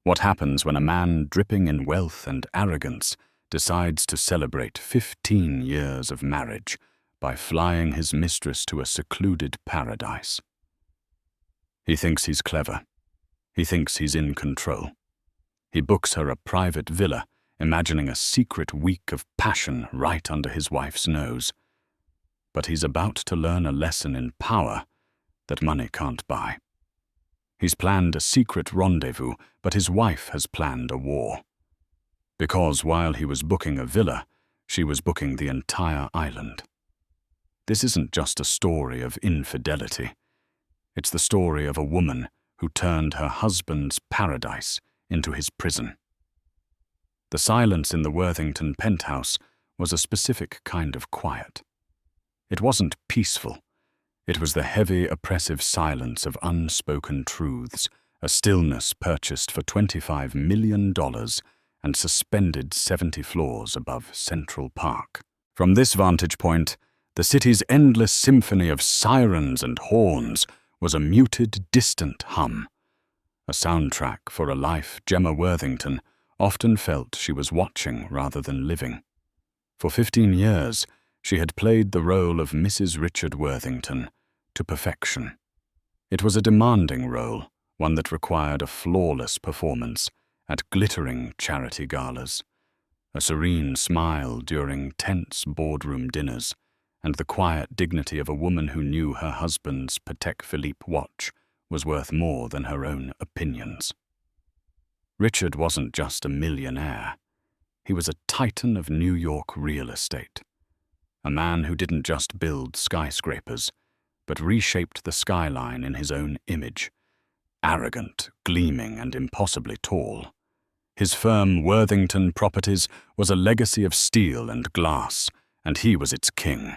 What happens when a man dripping in wealth and arrogance decides to celebrate 15 years of marriage by flying his mistress to a secluded paradise? He thinks he's clever. He thinks he's in control. He books her a private villa, imagining a secret week of passion right under his wife's nose. But he's about to learn a lesson in power that money can't buy. He's planned a secret rendezvous, but his wife has planned a war. Because while he was booking a villa, she was booking the entire island. This isn't just a story of infidelity. It's the story of a woman who turned her husband's paradise into his prison. The silence in the Worthington penthouse was a specific kind of quiet. It wasn't peaceful. It was the heavy, oppressive silence of unspoken truths, a stillness purchased for $25 million and suspended 70 floors above Central Park. From this vantage point, the city's endless symphony of sirens and horns was a muted, distant hum, a soundtrack for a life Gemma Worthington often felt she was watching rather than living. For 15 years, she had played the role of Mrs. Richard Worthington to perfection. It was a demanding role, one that required a flawless performance at glittering charity galas, a serene smile during tense boardroom dinners, and the quiet dignity of a woman who knew her husband's Patek Philippe watch was worth more than her own opinions. Richard wasn't just a millionaire. He was a titan of New York real estate. A man who didn't just build skyscrapers, but reshaped the skyline in his own image. Arrogant, gleaming, and impossibly tall. His firm, Worthington Properties, was a legacy of steel and glass, and he was its king.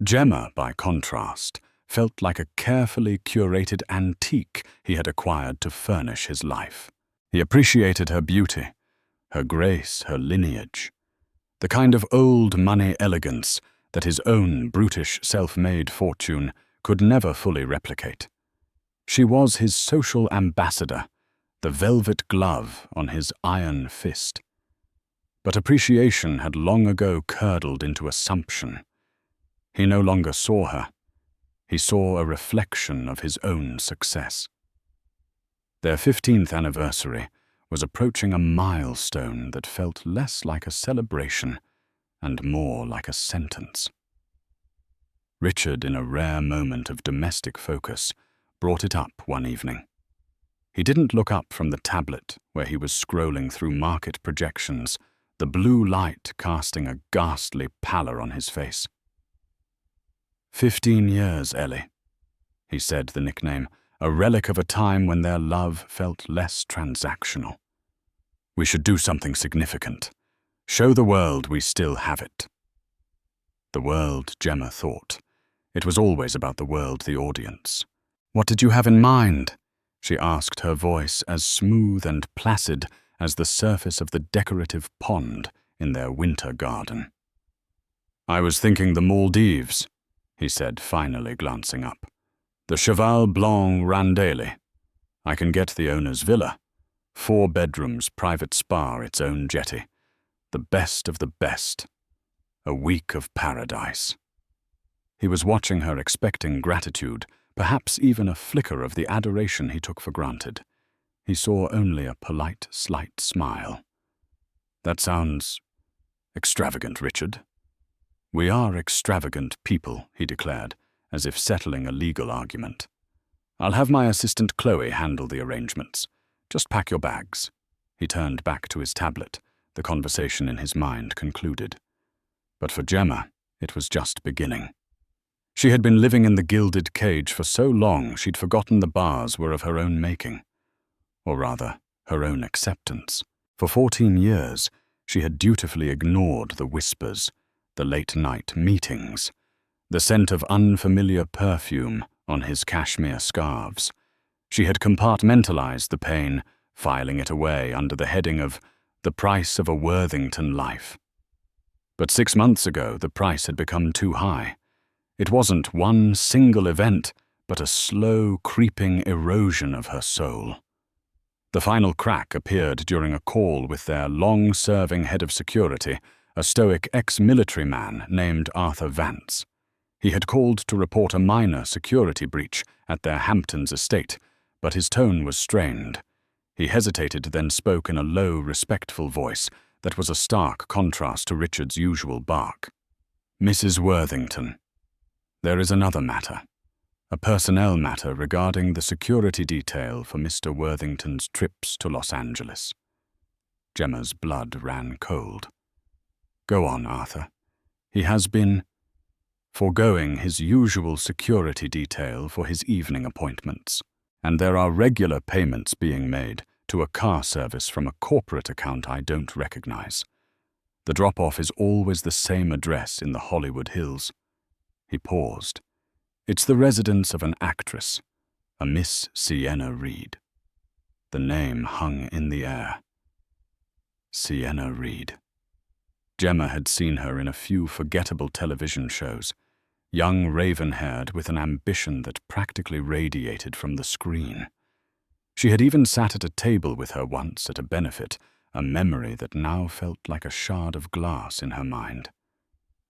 Gemma, by contrast, felt like a carefully curated antique he had acquired to furnish his life. He appreciated her beauty, her grace, her lineage, the kind of old money elegance that his own brutish self-made fortune could never fully replicate. She was his social ambassador, the velvet glove on his iron fist. But appreciation had long ago curdled into assumption. He no longer saw her. He saw a reflection of his own success. Their 15th anniversary was approaching a milestone that felt less like a celebration and more like a sentence. Richard, in a rare moment of domestic focus, brought it up one evening. He didn't look up from the tablet where he was scrolling through market projections, the blue light casting a ghastly pallor on his face. 15 years, Ellie, he said the nickname, a relic of a time when their love felt less transactional. We should do something significant. Show the world we still have it. The world, Gemma thought. It was always about the world, the audience. What did you have in mind? She asked, her voice as smooth and placid as the surface of the decorative pond in their winter garden. I was thinking the Maldives, he said, finally glancing up. The Cheval Blanc Randaille. I can get the owner's villa. 4 bedrooms, private spa, its own jetty. The best of the best. A week of paradise. He was watching her, expecting gratitude, perhaps even a flicker of the adoration he took for granted. He saw only a polite, slight smile. That sounds extravagant, Richard. We are extravagant people, he declared, as if settling a legal argument. I'll have my assistant Chloe handle the arrangements. Just pack your bags. He turned back to his tablet, the conversation in his mind concluded. But for Gemma, it was just beginning. She had been living in the gilded cage for so long she'd forgotten the bars were of her own making. Or rather, her own acceptance. For 14 years, she had dutifully ignored the whispers, the late-night meetings, the scent of unfamiliar perfume on his cashmere scarves. She had compartmentalized the pain, filing it away under the heading of the price of a Worthington life. But 6 months ago, the price had become too high. It wasn't one single event, but a slow, creeping erosion of her soul. The final crack appeared during a call with their long-serving head of security, a stoic ex-military man named Arthur Vance. He had called to report a minor security breach at their Hamptons estate, but his tone was strained. He hesitated, then spoke in a low, respectful voice that was a stark contrast to Richard's usual bark. "Mrs. Worthington, there is another matter. A personnel matter regarding the security detail for Mr. Worthington's trips to Los Angeles." Gemma's blood ran cold. "Go on, Arthur. He has been foregoing his usual security detail for his evening appointments, and there are regular payments being made to a car service from a corporate account I don't recognize. The drop-off is always the same address in the Hollywood Hills." He paused. "It's the residence of an actress, a Miss Sienna Reed." The name hung in the air. Sienna Reed. Gemma had seen her in a few forgettable television shows, young raven-haired with an ambition that practically radiated from the screen. She had even sat at a table with her once at a benefit, a memory that now felt like a shard of glass in her mind.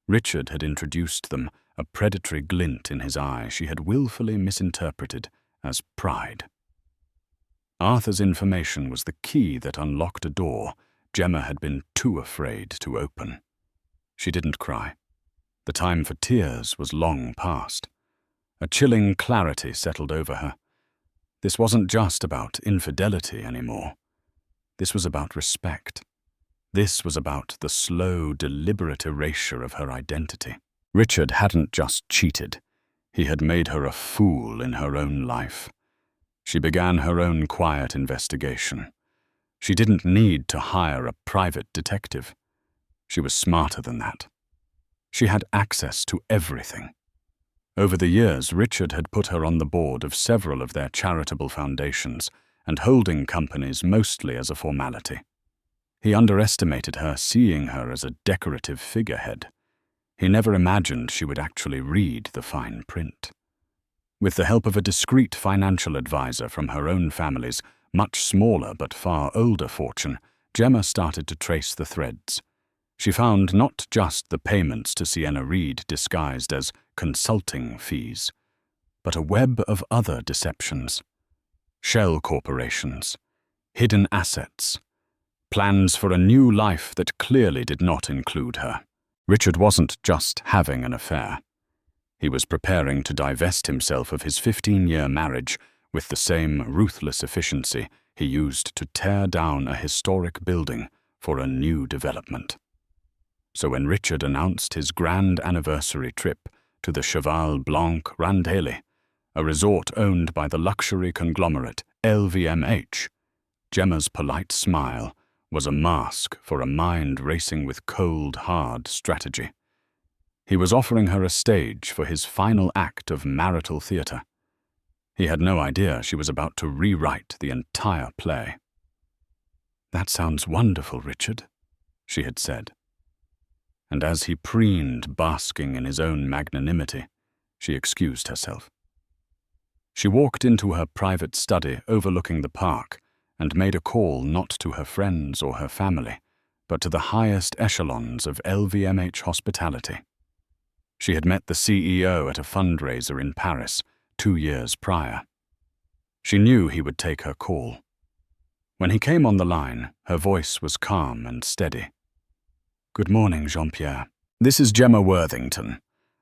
Richard had introduced them, a predatory glint in his eye she had willfully misinterpreted as pride. Arthur's information was the key that unlocked a door Gemma had been too afraid to open. She didn't cry. The time for tears was long past. A chilling clarity settled over her. This wasn't just about infidelity anymore. This was about respect. This was about the slow, deliberate erasure of her identity. Richard hadn't just cheated. He had made her a fool in her own life. She began her own quiet investigation. She didn't need to hire a private detective. She was smarter than that. She had access to everything. Over the years, Richard had put her on the board of several of their charitable foundations and holding companies mostly as a formality. He underestimated her, seeing her as a decorative figurehead. He never imagined she would actually read the fine print. With the help of a discreet financial advisor from her own family's much smaller but far older fortune, Gemma started to trace the threads. She found not just the payments to Sienna Reed disguised as consulting fees, but a web of other deceptions. Shell corporations, hidden assets, plans for a new life that clearly did not include her. Richard wasn't just having an affair. He was preparing to divest himself of his 15-year marriage with the same ruthless efficiency he used to tear down a historic building for a new development. So when Richard announced his grand anniversary trip to the Cheval Blanc Randheli, a resort owned by the luxury conglomerate LVMH, Gemma's polite smile was a mask for a mind racing with cold, hard strategy. He was offering her a stage for his final act of marital theatre. He had no idea she was about to rewrite the entire play. "That sounds wonderful, Richard," she had said. And as he preened, basking in his own magnanimity, she excused herself. She walked into her private study overlooking the park and made a call not to her friends or her family, but to the highest echelons of LVMH hospitality. She had met the CEO at a fundraiser in Paris 2 years prior. She knew he would take her call. When he came on the line, her voice was calm and steady. "Good morning, Jean-Pierre. This is Gemma Worthington.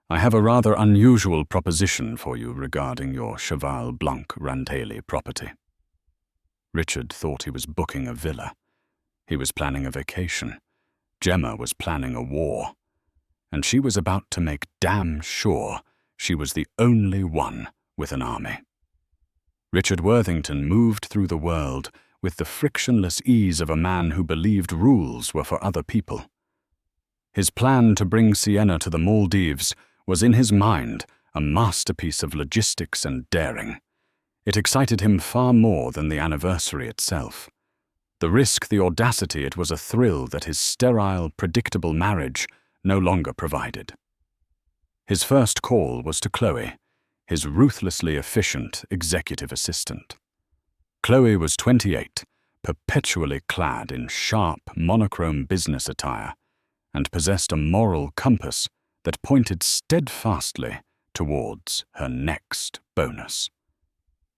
I have a rather unusual proposition for you regarding your Cheval Blanc Randheli property." Richard thought he was booking a villa. He was planning a vacation. Gemma was planning a war. And she was about to make damn sure she was the only one with an army. Richard Worthington moved through the world with the frictionless ease of a man who believed rules were for other people. His plan to bring Sienna to the Maldives was in his mind a masterpiece of logistics and daring. It excited him far more than the anniversary itself. The risk, the audacity, it was a thrill that his sterile, predictable marriage no longer provided. His first call was to Chloe, his ruthlessly efficient executive assistant. Chloe was 28, perpetually clad in sharp, monochrome business attire, and possessed a moral compass that pointed steadfastly towards her next bonus.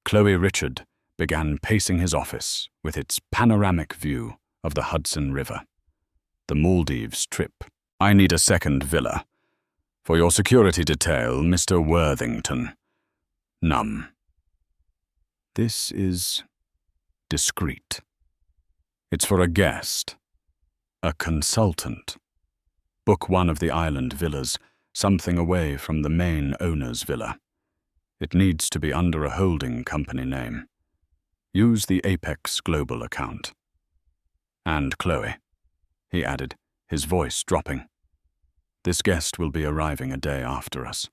Chloe Richard began pacing his office with its panoramic view of the Hudson River. The Maldives trip. I need a second villa. For your security detail, Mr. Worthington. Num. This is discreet. It's for a guest, a consultant. Book one of the island villas, something away from the main owner's villa. It needs to be under a holding company name. Use the Apex Global account. And Chloe, he added, his voice dropping. This guest will be arriving a day after us.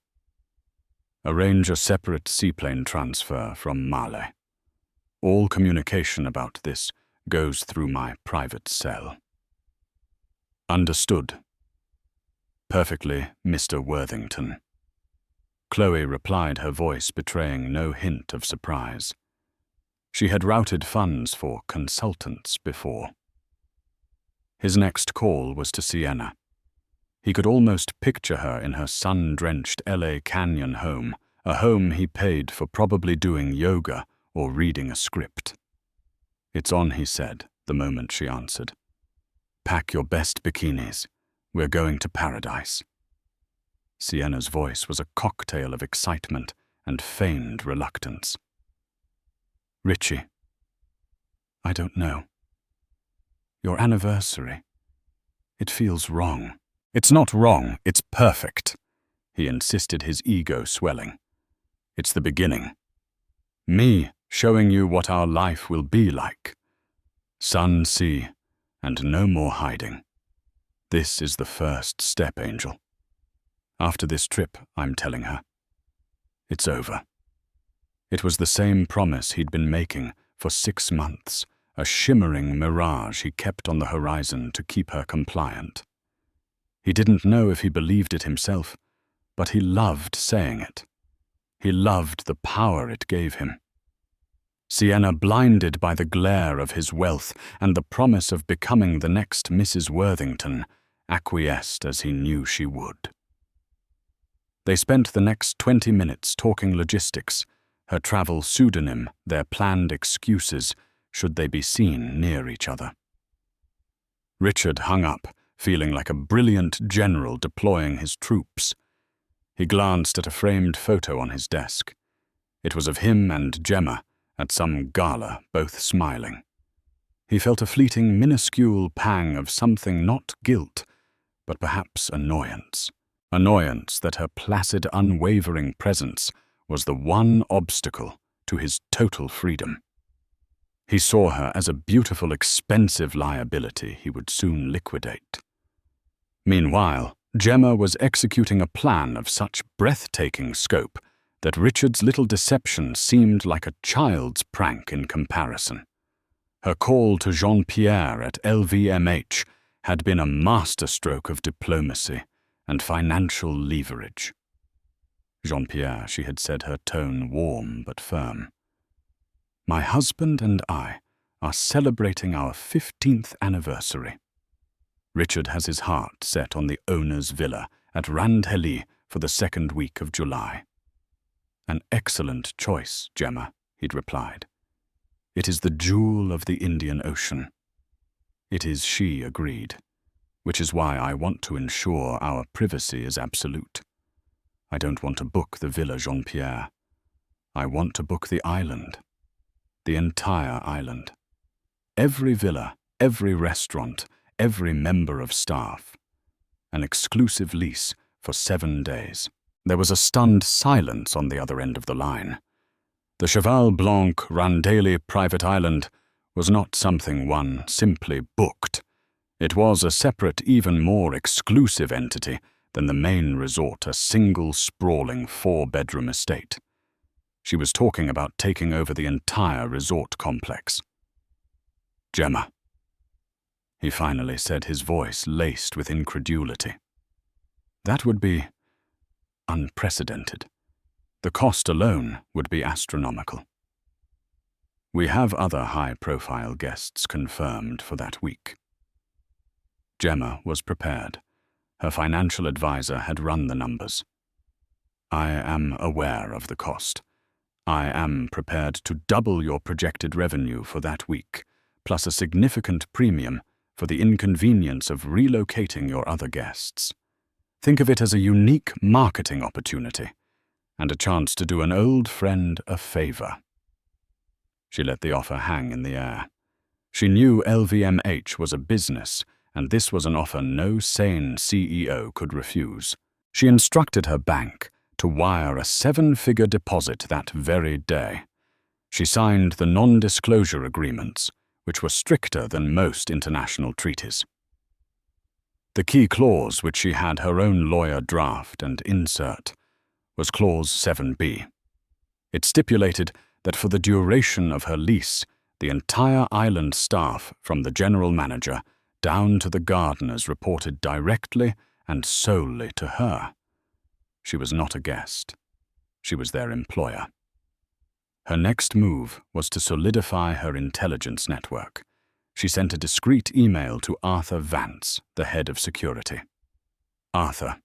Arrange a separate seaplane transfer from Male. All communication about this goes through my private cell. Understood. Perfectly, Mr. Worthington. Chloe replied, her voice betraying no hint of surprise. She had routed funds for consultants before. His next call was to Sienna. He could almost picture her in her sun-drenched LA Canyon home, a home he paid for probably doing yoga or reading a script. It's on, he said, the moment she answered. Pack your best bikinis. We're going to paradise. Sienna's voice was a cocktail of excitement and feigned reluctance. Richie, I don't know. Your anniversary. It feels wrong. It's not wrong, it's perfect, he insisted, his ego swelling. It's the beginning. Me showing you what our life will be like. Sun, sea, and no more hiding. This is the first step, Angel. After this trip, I'm telling her. It's over. It was the same promise he'd been making for 6 months, a shimmering mirage he kept on the horizon to keep her compliant. He didn't know if he believed it himself, but he loved saying it. He loved the power it gave him. Sienna, blinded by the glare of his wealth and the promise of becoming the next Mrs. Worthington, acquiesced as he knew she would. They spent the next 20 minutes talking logistics, her travel pseudonym, their planned excuses, should they be seen near each other. Richard hung up, feeling like a brilliant general deploying his troops. He glanced at a framed photo on his desk. It was of him and Gemma at some gala, both smiling. He felt a fleeting, minuscule pang of something not guilt, but perhaps annoyance. Annoyance that her placid, unwavering presence was the one obstacle to his total freedom. He saw her as a beautiful, expensive liability he would soon liquidate. Meanwhile, Gemma was executing a plan of such breathtaking scope that Richard's little deception seemed like a child's prank in comparison. Her call to Jean-Pierre at LVMH had been a masterstroke of diplomacy and financial leverage. Jean-Pierre, she had said, her tone warm but firm. My husband and I are celebrating our 15th anniversary. Richard has his heart set on the owner's villa at Randhelly for the 2nd week of July. An excellent choice, Gemma, he'd replied. It is the jewel of the Indian Ocean. It is, she agreed, which is why I want to ensure our privacy is absolute. I don't want to book the Villa Jean-Pierre. I want to book the island. The entire island. Every villa, every restaurant, every member of staff. An exclusive lease for 7 days. There was a stunned silence on the other end of the line. The Cheval Blanc Randhelly private island was not something one simply booked. It was a separate, even more exclusive entity than the main resort, a single sprawling 4-bedroom estate. She was talking about taking over the entire resort complex. Gemma, he finally said, his voice laced with incredulity. That would be unprecedented. The cost alone would be astronomical. We have other high-profile guests confirmed for that week. Gemma was prepared. Her financial advisor had run the numbers. I am aware of the cost. I am prepared to double your projected revenue for that week, plus a significant premium for the inconvenience of relocating your other guests. Think of it as a unique marketing opportunity and a chance to do an old friend a favor. She let the offer hang in the air. She knew LVMH was a business, and this was an offer no sane CEO could refuse. She instructed her bank to wire a 7-figure deposit that very day. She signed the non-disclosure agreements, which were stricter than most international treaties. The key clause, which she had her own lawyer draft and insert, was Clause 7B. It stipulated that for the duration of her lease, the entire island staff, from the general manager down to the gardeners, reported directly and solely to her. She was not a guest. She was their employer. Her next move was to solidify her intelligence network. She sent a discreet email to Arthur Vance, the head of security. Arthur,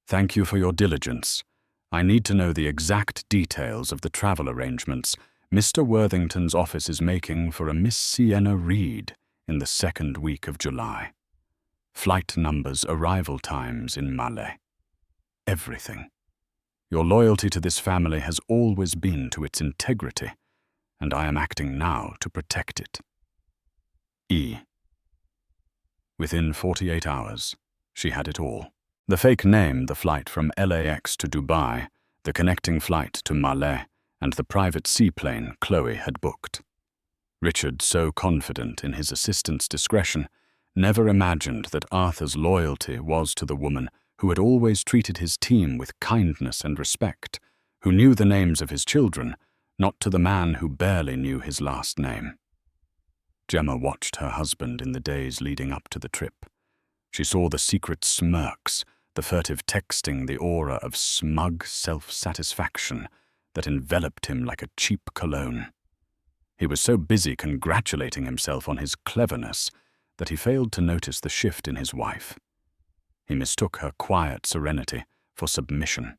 thank you for your diligence. I need to know the exact details of the travel arrangements Mr. Worthington's office is making for a Miss Sienna Reed in the 2nd week of July. Flight numbers, arrival times in Malé. Everything. Your loyalty to this family has always been to its integrity, and I am acting now to protect it. E. Within 48 hours, she had it all. The fake name, the flight from LAX to Dubai, the connecting flight to Malé, and the private seaplane Chloe had booked. Richard, so confident in his assistant's discretion, never imagined that Arthur's loyalty was to the woman who had always treated his team with kindness and respect, who knew the names of his children, not to the man who barely knew his last name. Gemma watched her husband in the days leading up to the trip. She saw the secret smirks, the furtive texting, the aura of smug self-satisfaction that enveloped him like a cheap cologne. He was so busy congratulating himself on his cleverness that he failed to notice the shift in his wife. He mistook her quiet serenity for submission.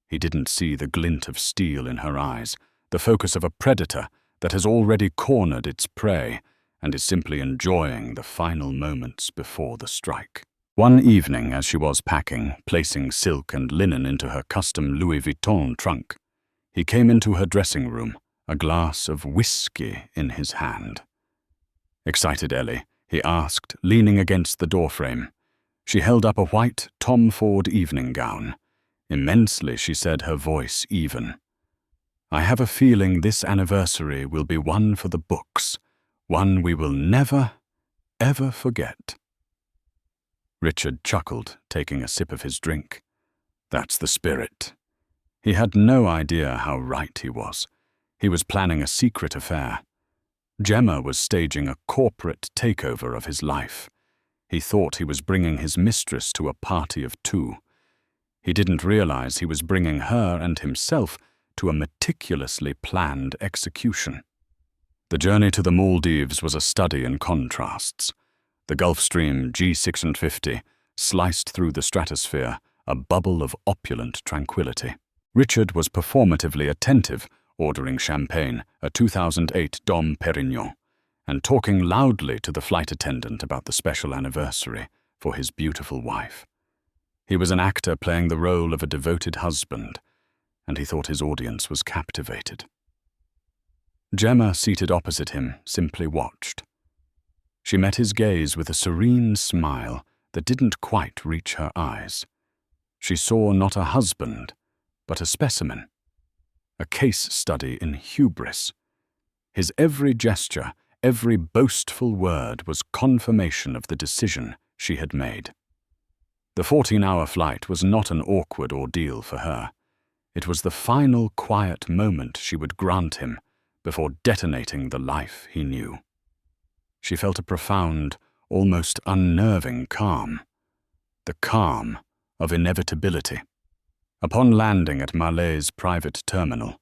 He didn't see the glint of steel in her eyes, the focus of a predator that has already cornered its prey and is simply enjoying the final moments before the strike. One evening, as she was packing, placing silk and linen into her custom Louis Vuitton trunk, he came into her dressing room, a glass of whiskey in his hand. Excited Ellie, he asked, leaning against the doorframe. She held up a white Tom Ford evening gown. Immensely, she said, her voice even. I have a feeling this anniversary will be one for the books, one we will never, ever forget. Richard chuckled, taking a sip of his drink. That's the spirit. He had no idea how right he was. He was planning a secret affair. Gemma was staging a corporate takeover of his life. He thought he was bringing his mistress to a party of two. He didn't realize he was bringing her and himself to a meticulously planned execution. The journey to the Maldives was a study in contrasts. The Gulf Stream G650 sliced through the stratosphere, a bubble of opulent tranquility. Richard was performatively attentive, ordering champagne, a 2008 Dom Perignon, and talking loudly to the flight attendant about the special anniversary for his beautiful wife. He was an actor playing the role of a devoted husband, and he thought his audience was captivated. Gemma, seated opposite him, simply watched. She met his gaze with a serene smile that didn't quite reach her eyes. She saw not a husband, but a specimen, a case study in hubris. His every gesture, every boastful word was confirmation of the decision she had made. The 14-hour flight was not an awkward ordeal for her. It was the final quiet moment she would grant him before detonating the life he knew. She felt a profound, almost unnerving calm, the calm of inevitability. Upon landing at Malé's private terminal,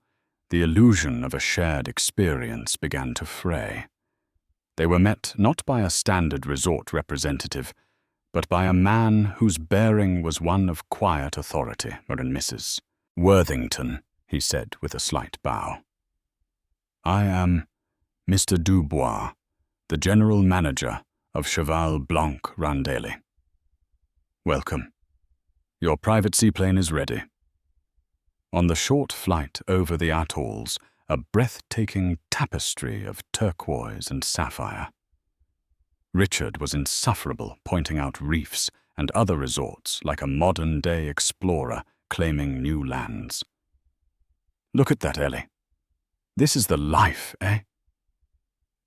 The illusion of a shared experience began to fray. They were met not by a standard resort representative, but by a man whose bearing was one of quiet authority. Mrs. Worthington, he said with a slight bow. I am Mr. Dubois, the general manager of Cheval Blanc Randailly. Welcome. Your private seaplane is ready. On the short flight over the atolls, a breathtaking tapestry of turquoise and sapphire. Richard was insufferable, pointing out reefs and other resorts like a modern-day explorer claiming new lands. Look at that, Ellie. This is the life, eh?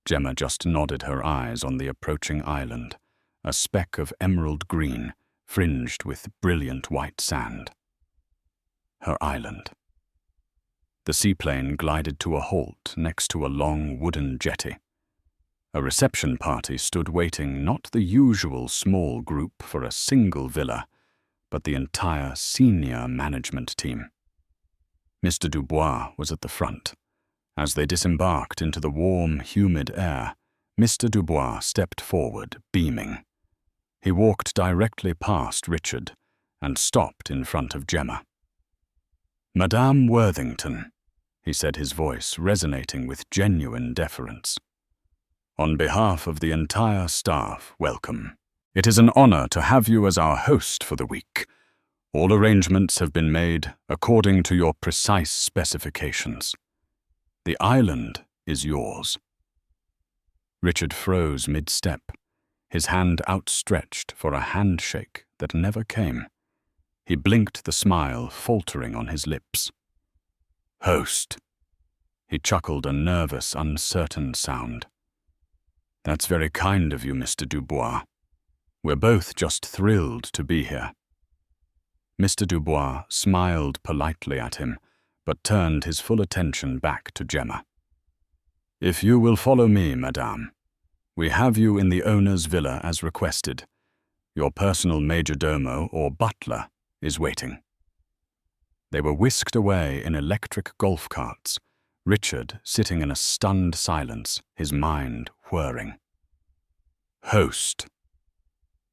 Gemma just nodded her eyes on the approaching island, a speck of emerald green, fringed with brilliant white sand. Her island. The seaplane glided to a halt next to a long wooden jetty. A reception party stood waiting, not the usual small group for a single villa, but the entire senior management team. Mr. Dubois was at the front. As they disembarked into the warm, humid air, Mr. Dubois stepped forward, beaming. He walked directly past Richard and stopped in front of Gemma. Madame Worthington, he said, his voice resonating with genuine deference. On behalf of the entire staff, welcome. It is an honor to have you as our host for the week. All arrangements have been made according to your precise specifications. The island is yours. Richard froze mid-step, his hand outstretched for a handshake that never came. He blinked, the smile faltering on his lips. Host. He chuckled, a nervous, uncertain sound. That's very kind of you, Mr. Dubois. We're both just thrilled to be here. Mr. Dubois smiled politely at him, but turned his full attention back to Gemma. If you will follow me, madame, we have you in the owner's villa as requested. Your personal majordomo or butler is waiting. They were whisked away in electric golf carts, Richard sitting in a stunned silence, his mind whirring. Host.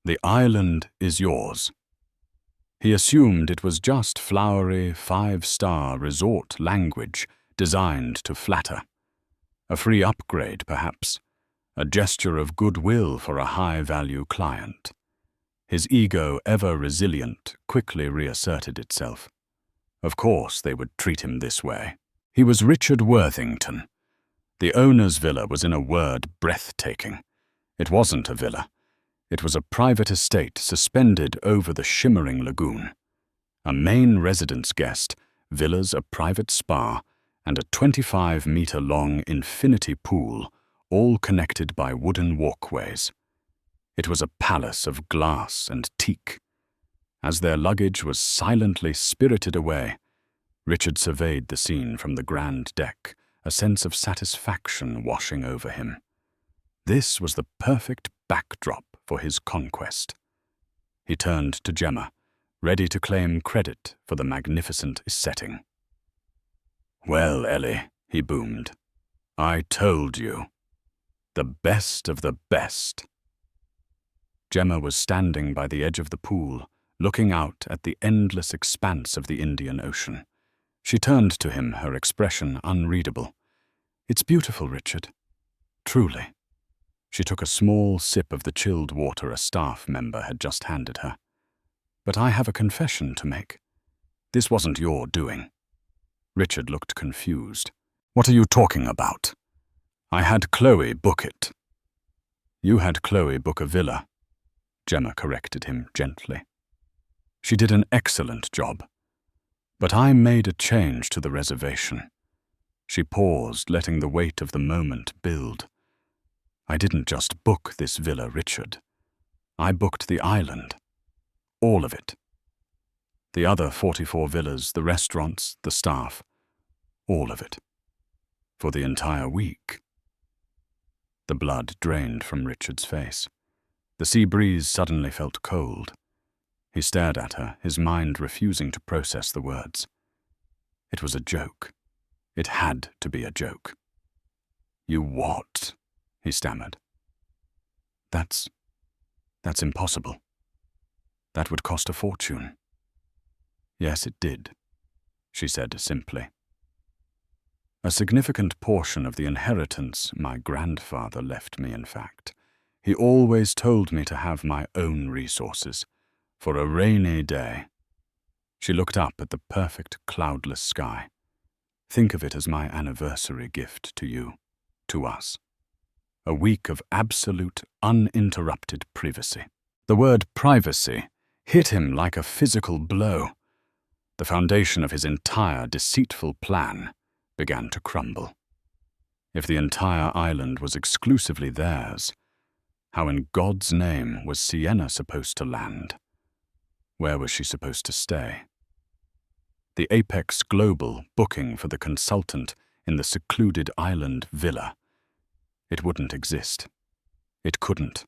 The island is yours. He assumed it was just flowery, five-star resort language designed to flatter. A free upgrade, perhaps, a gesture of goodwill for a high-value client. His ego, ever resilient, quickly reasserted itself. Of course they would treat him this way. He was Richard Worthington. The owner's villa was, in a word, breathtaking. It wasn't a villa. It was a private estate suspended over the shimmering lagoon. A main residence guest, villas, a private spa, and a 25-meter-long infinity pool, all connected by wooden walkways. It was a palace of glass and teak. As their luggage was silently spirited away, Richard surveyed the scene from the grand deck, a sense of satisfaction washing over him. This was the perfect backdrop for his conquest. He turned to Gemma, ready to claim credit for the magnificent setting. Well, Ellie, he boomed, I told you. The best of the best. Gemma was standing by the edge of the pool, looking out at the endless expanse of the Indian Ocean. She turned to him, her expression unreadable. It's beautiful, Richard. Truly. She took a small sip of the chilled water a staff member had just handed her. But I have a confession to make. This wasn't your doing. Richard looked confused. What are you talking about? I had Chloe book it. You had Chloe book a villa, Gemma corrected him gently. She did an excellent job. But I made a change to the reservation. She paused, letting the weight of the moment build. I didn't just book this villa, Richard. I booked the island. All of it. The other 44 villas, the restaurants, the staff. All of it. For the entire week. The blood drained from Richard's face. The sea breeze suddenly felt cold. He stared at her, his mind refusing to process the words. It was a joke. It had to be a joke. "You what?" he stammered. That's impossible. That would cost a fortune." "Yes, it did," she said simply. "A significant portion of the inheritance my grandfather left me, in fact. He always told me to have my own resources, for a rainy day." She looked up at the perfect cloudless sky. "Think of it as my anniversary gift to you, to us. A week of absolute, uninterrupted privacy." The word privacy hit him like a physical blow. The foundation of his entire deceitful plan began to crumble. If the entire island was exclusively theirs, how in God's name was Sienna supposed to land? Where was she supposed to stay? The Apex Global booking for the consultant in the secluded island villa. It wouldn't exist. It couldn't.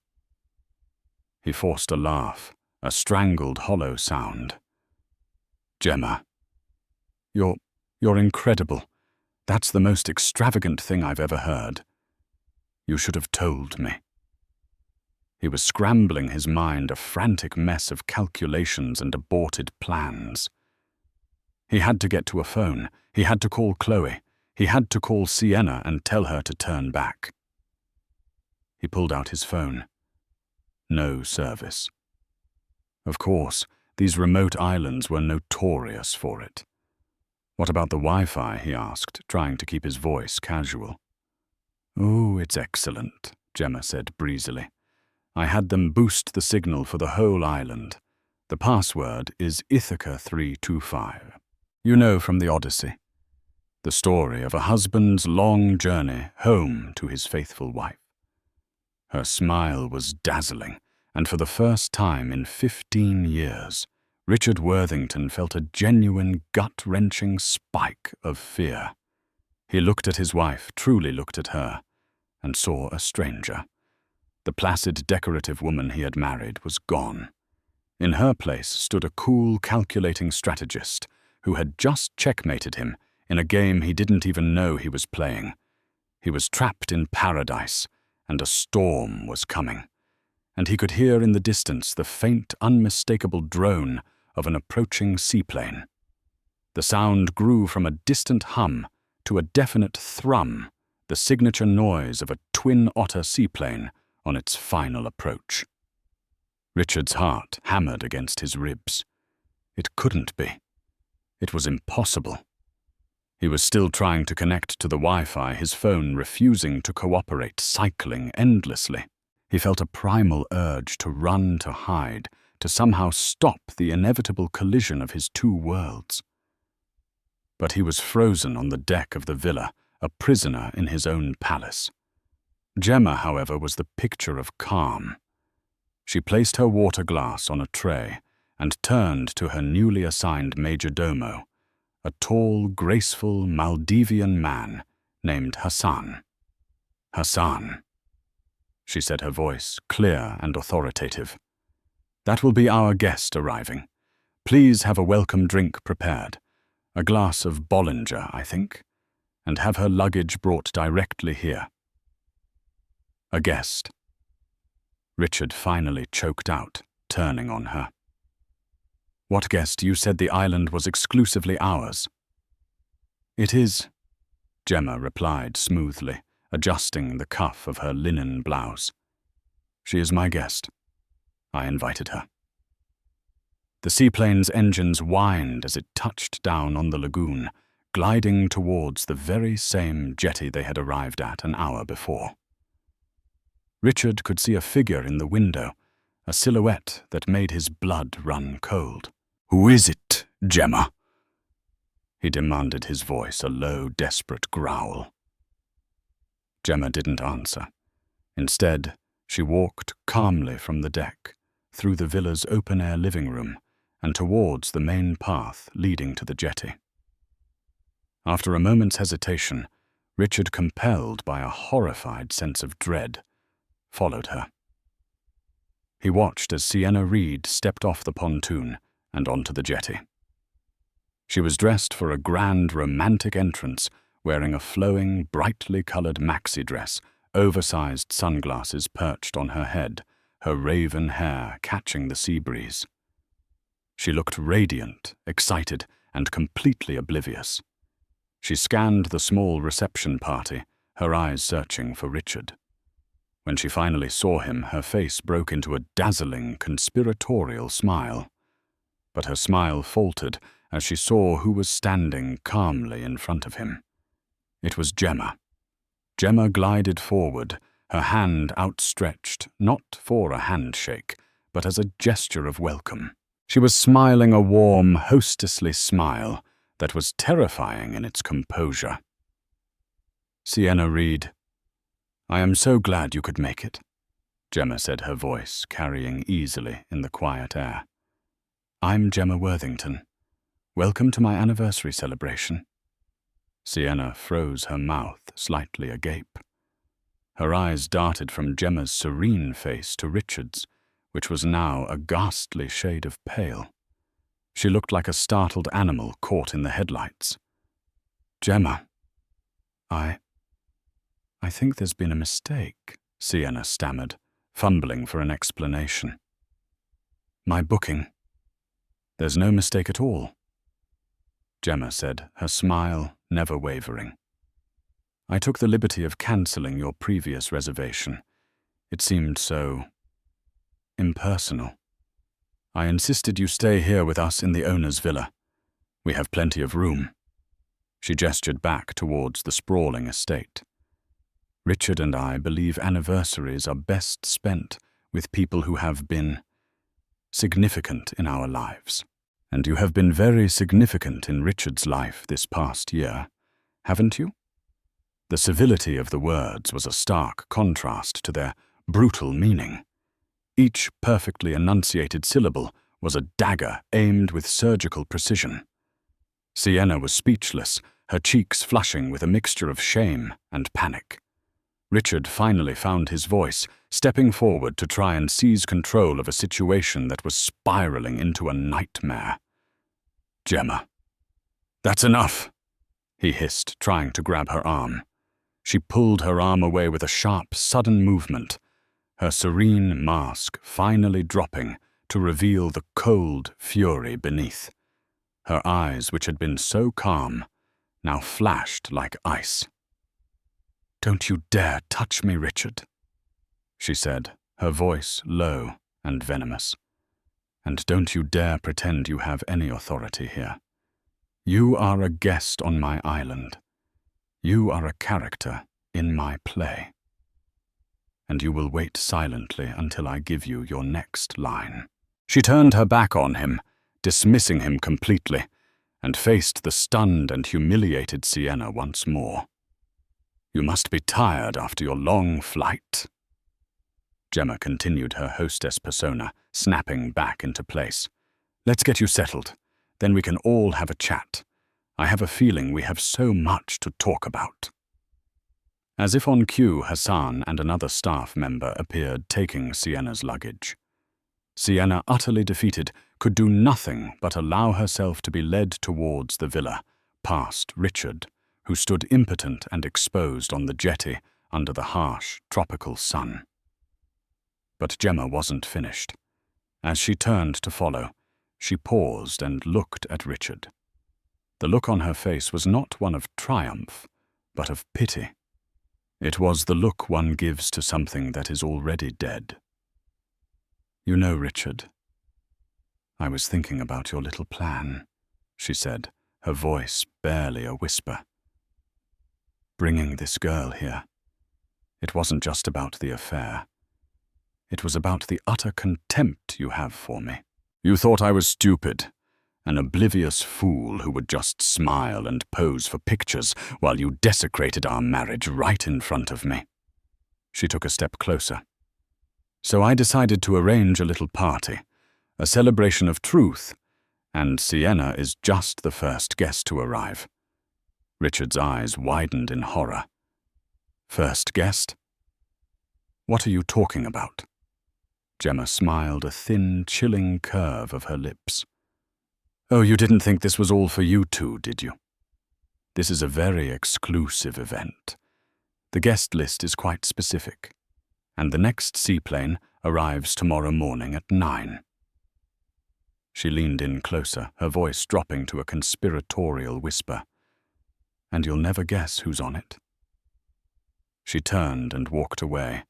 He forced a laugh, a strangled, hollow sound. "Gemma, you're incredible. That's the most extravagant thing I've ever heard. You should have told me." He was scrambling his mind, a frantic mess of calculations and aborted plans. He had to get to a phone. He had to call Chloe. He had to call Sienna and tell her to turn back. He pulled out his phone. No service. Of course, these remote islands were notorious for it. "What about the Wi-Fi?" he asked, trying to keep his voice casual. "Oh, it's excellent," Gemma said breezily. "I had them boost the signal for the whole island. The password is Ithaca 325. You know from the Odyssey. The story of a husband's long journey home to his faithful wife." Her smile was dazzling, and for the first time in 15 years, Richard Worthington felt a genuine, gut-wrenching spike of fear. He looked at his wife, truly looked at her, and saw a stranger. The placid, decorative woman he had married was gone. In her place stood a cool, calculating strategist who had just checkmated him in a game he didn't even know he was playing. He was trapped in paradise, and a storm was coming, and he could hear in the distance the faint, unmistakable drone of an approaching seaplane. The sound grew from a distant hum to a definite thrum, the signature noise of a twin otter seaplane on its final approach. Richard's heart hammered against his ribs. It couldn't be. It was impossible. He was still trying to connect to the Wi-Fi, his phone refusing to cooperate, cycling endlessly. He felt a primal urge to run, to hide, to somehow stop the inevitable collision of his two worlds. But he was frozen on the deck of the villa, a prisoner in his own palace. Gemma, however, was the picture of calm. She placed her water glass on a tray and turned to her newly assigned majordomo, a tall, graceful Maldivian man named Hassan. "Hassan," she said, her voice clear and authoritative. "That will be our guest arriving. Please have a welcome drink prepared. A glass of Bollinger, I think, and have her luggage brought directly here." A guest. Richard finally choked out, turning on her. "What guest? You said the island was exclusively ours." "It is," Gemma replied smoothly, adjusting the cuff of her linen blouse. "She is my guest. I invited her." The seaplane's engines whined as it touched down on the lagoon, gliding towards the very same jetty they had arrived at an hour before. Richard could see a figure in the window, a silhouette that made his blood run cold. "Who is it, Gemma?" he demanded, his voice a low, desperate growl. Gemma didn't answer. Instead, she walked calmly from the deck, through the villa's open-air living room, and towards the main path leading to the jetty. After a moment's hesitation, Richard, compelled by a horrified sense of dread, followed her. He watched as Sienna Reed stepped off the pontoon and onto the jetty. She was dressed for a grand romantic entrance wearing a flowing, brightly colored maxi dress, oversized sunglasses perched on her head, her raven hair catching the sea breeze. She looked radiant, excited, and completely oblivious. She scanned the small reception party, her eyes searching for Richard. When she finally saw him, her face broke into a dazzling, conspiratorial smile. But her smile faltered as she saw who was standing calmly in front of him. It was Gemma. Gemma glided forward, her hand outstretched, not for a handshake, but as a gesture of welcome. She was smiling a warm, hostessly smile that was terrifying in its composure. "Sienna Reed, I am so glad you could make it," Gemma said, her voice carrying easily in the quiet air. "I'm Gemma Worthington. Welcome to my anniversary celebration." Sienna froze her mouth slightly agape. Her eyes darted from Gemma's serene face to Richard's, which was now a ghastly shade of pale. She looked like a startled animal caught in the headlights. "Gemma, I think there's been a mistake," Sienna stammered, fumbling for an explanation. "My booking. There's no mistake at all," Gemma said, her smile never wavering. "I took the liberty of cancelling your previous reservation. It seemed so impersonal. I insisted you stay here with us in the owner's villa. We have plenty of room." She gestured back towards the sprawling estate. "Richard and I believe anniversaries are best spent with people who have been significant in our lives. And you have been very significant in Richard's life this past year, haven't you?" The civility of the words was a stark contrast to their brutal meaning. Each perfectly enunciated syllable was a dagger aimed with surgical precision. Sienna was speechless, her cheeks flushing with a mixture of shame and panic. Richard finally found his voice, stepping forward to try and seize control of a situation that was spiraling into a nightmare. "Gemma, that's enough," he hissed, trying to grab her arm. She pulled her arm away with a sharp, sudden movement, her serene mask finally dropping to reveal the cold fury beneath. Her eyes, which had been so calm, now flashed like ice. "Don't you dare touch me, Richard," she said, her voice low and venomous. "And don't you dare pretend you have any authority here. You are a guest on my island. You are a character in my play. And you will wait silently until I give you your next line." She turned her back on him, dismissing him completely, and faced the stunned and humiliated Sienna once more. "You must be tired after your long flight." Gemma continued her hostess persona, snapping back into place. "Let's get you settled. Then we can all have a chat. I have a feeling we have so much to talk about." As if on cue, Hassan and another staff member appeared taking Sienna's luggage. Sienna, utterly defeated, could do nothing but allow herself to be led towards the villa, past Richard, who stood impotent and exposed on the jetty under the harsh, tropical sun. But Gemma wasn't finished. As she turned to follow, she paused and looked at Richard. The look on her face was not one of triumph, but of pity. It was the look one gives to something that is already dead. "You know, Richard, I was thinking about your little plan," she said, her voice barely a whisper. "Bringing this girl here. It wasn't just about the affair. It was about the utter contempt you have for me. You thought I was stupid, an oblivious fool who would just smile and pose for pictures while you desecrated our marriage right in front of me." She took a step closer. "So I decided to arrange a little party, a celebration of truth, and Sienna is just the first guest to arrive." Richard's eyes widened in horror. "First guest? What are you talking about?" Gemma smiled, a thin, chilling curve of her lips. "Oh, you didn't think this was all for you two, did you?" This is a very exclusive event. The guest list is quite specific, and the next seaplane arrives tomorrow morning at 9. She leaned in closer, her voice dropping to a conspiratorial whisper. And you'll never guess who's on it. She turned and walked away,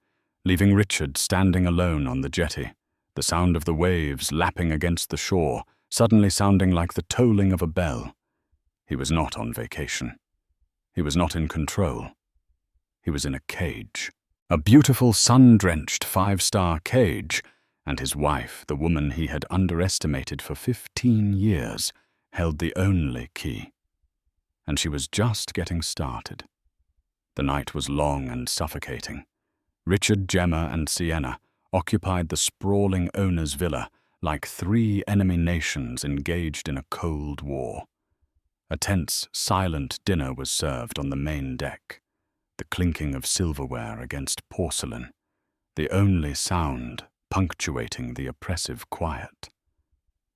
leaving Richard standing alone on the jetty, the sound of the waves lapping against the shore suddenly sounding like the tolling of a bell. He was not on vacation. He was not in control. He was in a cage. A beautiful sun-drenched 5-star cage, and his wife, the woman he had underestimated for 15 years, held the only key. And she was just getting started. The night was long and suffocating. Richard, Gemma, and Sienna occupied the sprawling owner's villa like 3 enemy nations engaged in a cold war. A tense, silent dinner was served on the main deck, the clinking of silverware against porcelain, the only sound punctuating the oppressive quiet.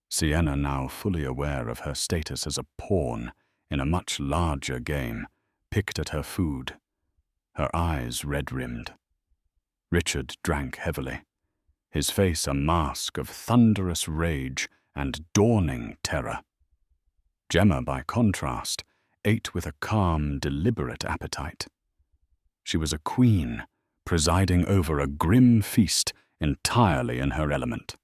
Sienna, now fully aware of her status as a pawn in a much larger game, picked at her food, her eyes red-rimmed. Richard drank heavily, his face a mask of thunderous rage and dawning terror. Gemma, by contrast, ate with a calm, deliberate appetite. She was a queen, presiding over a grim feast entirely in her element.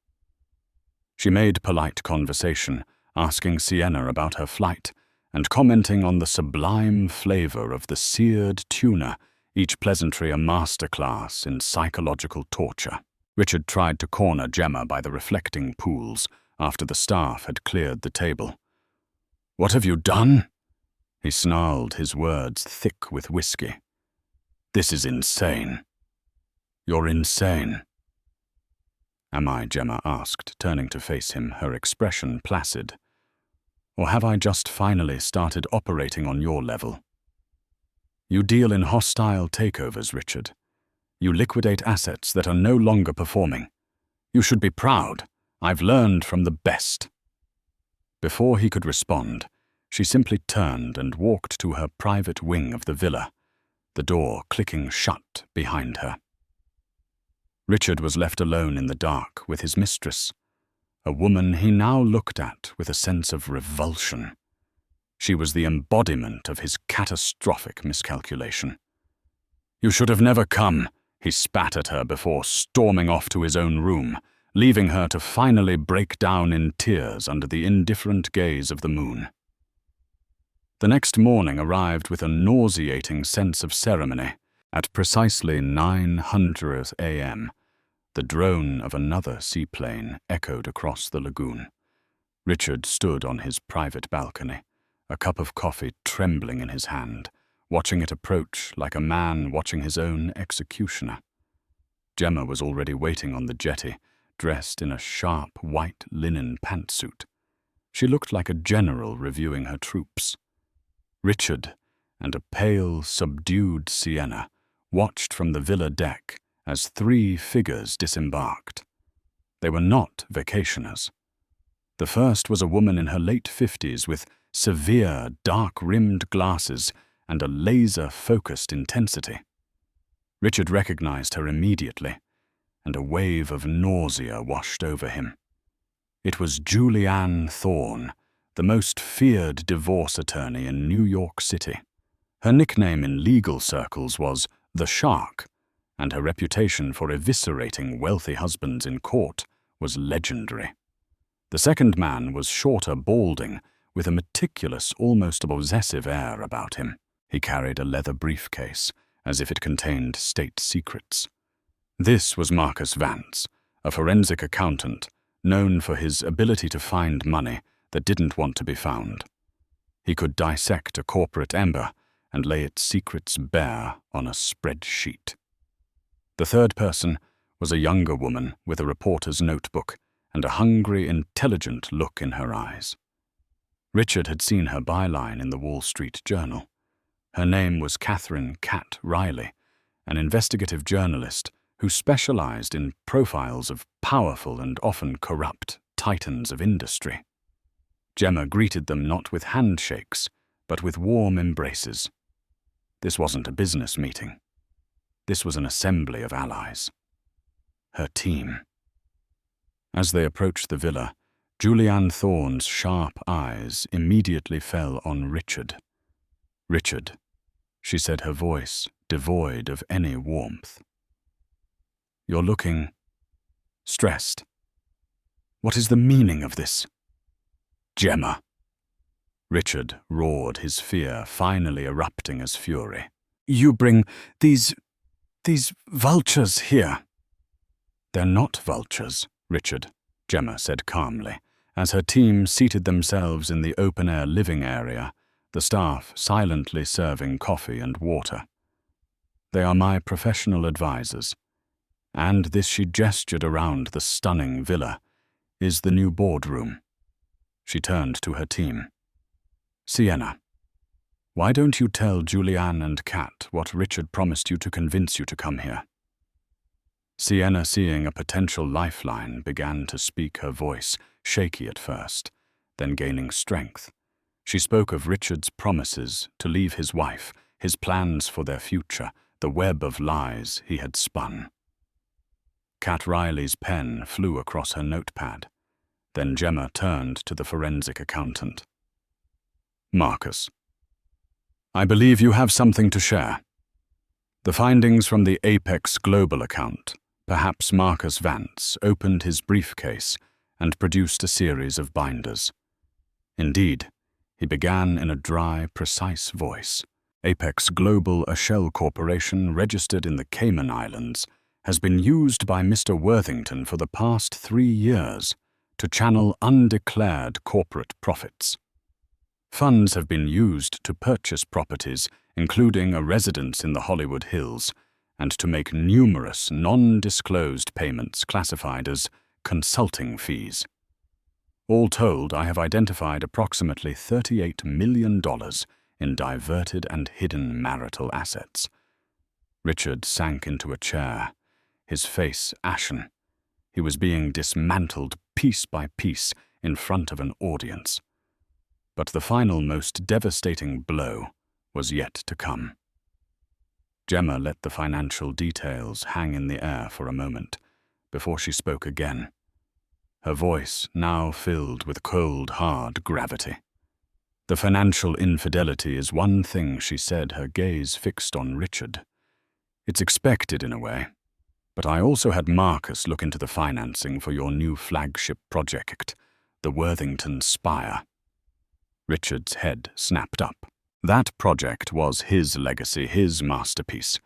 She made polite conversation, asking Sienna about her flight and commenting on the sublime flavor of the seared tuna, each pleasantry a masterclass in psychological torture. Richard tried to corner Gemma by the reflecting pools after the staff had cleared the table. "What have you done?" He snarled, his words thick with whiskey. "This is insane. You're insane." "Am I?" Gemma asked, turning to face him, her expression placid. "Or have I just finally started operating on your level? You deal in hostile takeovers, Richard. You liquidate assets that are no longer performing. You should be proud. I've learned from the best." Before he could respond, she simply turned and walked to her private wing of the villa, the door clicking shut behind her. Richard was left alone in the dark with his mistress, a woman he now looked at with a sense of revulsion. She was the embodiment of his catastrophic miscalculation. "You should have never come," he spat at her before storming off to his own room, leaving her to finally break down in tears under the indifferent gaze of the moon. The next morning arrived with a nauseating sense of ceremony. At precisely 9:00 a.m., the drone of another seaplane echoed across the lagoon. Richard stood on his private balcony, a cup of coffee trembling in his hand, watching it approach like a man watching his own executioner. Gemma was already waiting on the jetty, dressed in a sharp white linen pantsuit. She looked like a general reviewing her troops. Richard and a pale, subdued Sienna watched from the villa deck as 3 figures disembarked. They were not vacationers. The first was a woman in her late 50s with severe, dark-rimmed glasses and a laser-focused intensity. Richard recognized her immediately, and a wave of nausea washed over him. It was Julianne Thorne, the most feared divorce attorney in New York City. Her nickname in legal circles was the Shark, and her reputation for eviscerating wealthy husbands in court was legendary. The second man was shorter, balding, with a meticulous, almost obsessive air about him. He carried a leather briefcase, as if it contained state secrets. This was Marcus Vance, a forensic accountant, known for his ability to find money that didn't want to be found. He could dissect a corporate ember and lay its secrets bare on a spreadsheet. The third person was a younger woman with a reporter's notebook and a hungry, intelligent look in her eyes. Richard had seen her byline in the Wall Street Journal. Her name was Catherine "Cat" Riley, an investigative journalist who specialized in profiles of powerful and often corrupt titans of industry. Gemma greeted them not with handshakes, but with warm embraces. This wasn't a business meeting. This was an assembly of allies. Her team. As they approached the villa, Julianne Thorne's sharp eyes immediately fell on Richard. "Richard," she said, her voice devoid of any warmth. "You're looking stressed. What is the meaning of this?" "Gemma!" Richard roared, his fear finally erupting as fury. "You bring these vultures here." "They're not vultures, Richard," Gemma said calmly, as her team seated themselves in the open-air living area, the staff silently serving coffee and water. "They are my professional advisors, and this," she gestured around the stunning villa, "is the new boardroom." She turned to her team. "Sienna, why don't you tell Julianne and Kat what Richard promised you to convince you to come here?" Sienna, seeing a potential lifeline, began to speak, her voice shaky at first, then gaining strength. She spoke of Richard's promises to leave his wife, his plans for their future, the web of lies he had spun. Kat Riley's pen flew across her notepad. Then Gemma turned to the forensic accountant. "Marcus, I believe you have something to share. The findings from the Apex Global account." Perhaps Marcus Vance opened his briefcase and produced a series of binders. Indeed, he began in a dry, precise voice. "Apex Global, a shell corporation registered in the Cayman Islands, has been used by Mr. Worthington for the past 3 years to channel undeclared corporate profits. Funds have been used to purchase properties, including a residence in the Hollywood Hills, and to make numerous non-disclosed payments classified as consulting fees. All told, I have identified approximately $38 million in diverted and hidden marital assets." Richard sank into a chair, his face ashen. He was being dismantled piece by piece in front of an audience. But the final, most devastating blow was yet to come. Gemma let the financial details hang in the air for a moment before she spoke again, her voice now filled with cold, hard gravity. "The financial infidelity is one thing," she said, her gaze fixed on Richard. "It's expected in a way, but I also had Marcus look into the financing for your new flagship project, the Worthington Spire." Richard's head snapped up. That project was his legacy, his masterpiece.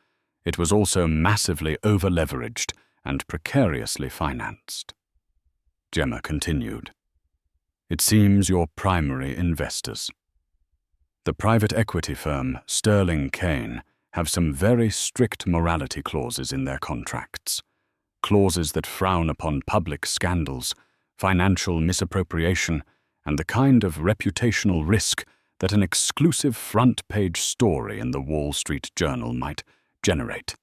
It was also massively over-leveraged and precariously financed. Gemma continued. "It seems your primary investors. The private equity firm Sterling Kane have some very strict morality clauses in their contracts, clauses that frown upon public scandals, financial misappropriation, and the kind of reputational risk that an exclusive front-page story in the Wall Street Journal might generate."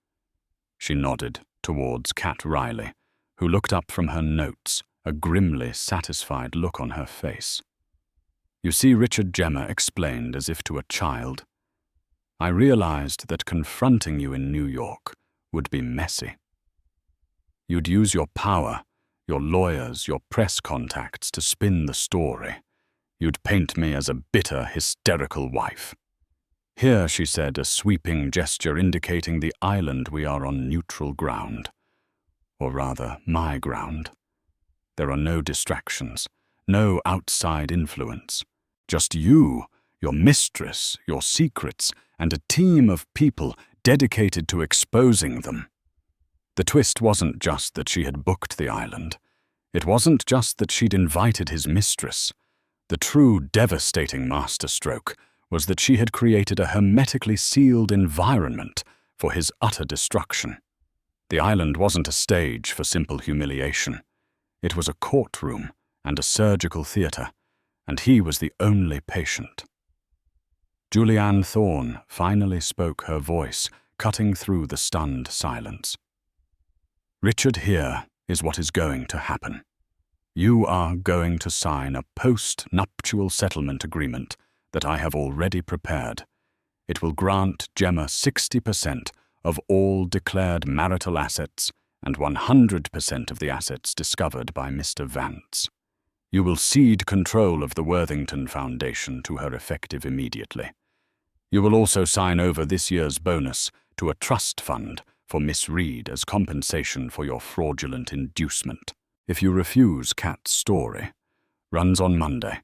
She nodded towards Kat Riley, who looked up from her notes, a grimly satisfied look on her face. "You see, Richard," Gemma explained as if to a child, "I realized that confronting you in New York would be messy. You'd use your power, your lawyers, your press contacts to spin the story. You'd paint me as a bitter, hysterical wife. Here," she said, a sweeping gesture indicating the island, "we are on neutral ground. Or rather, my ground. There are no distractions, no outside influence. Just you, your mistress, your secrets, and a team of people dedicated to exposing them." The twist wasn't just that she had booked the island. It wasn't just that she'd invited his mistress. The true devastating masterstroke was that she had created a hermetically sealed environment for his utter destruction. The island wasn't a stage for simple humiliation. It was a courtroom and a surgical theater, and he was the only patient. Julianne Thorne finally spoke, her voice cutting through the stunned silence. "Richard, here is what is going to happen. You are going to sign a post-nuptial settlement agreement that I have already prepared. It will grant Gemma 60% of all declared marital assets and 100% of the assets discovered by Mr. Vance. You will cede control of the Worthington Foundation to her effective immediately. You will also sign over this year's bonus to a trust fund for Miss Reed as compensation for your fraudulent inducement. If you refuse Kat's story, runs on Monday,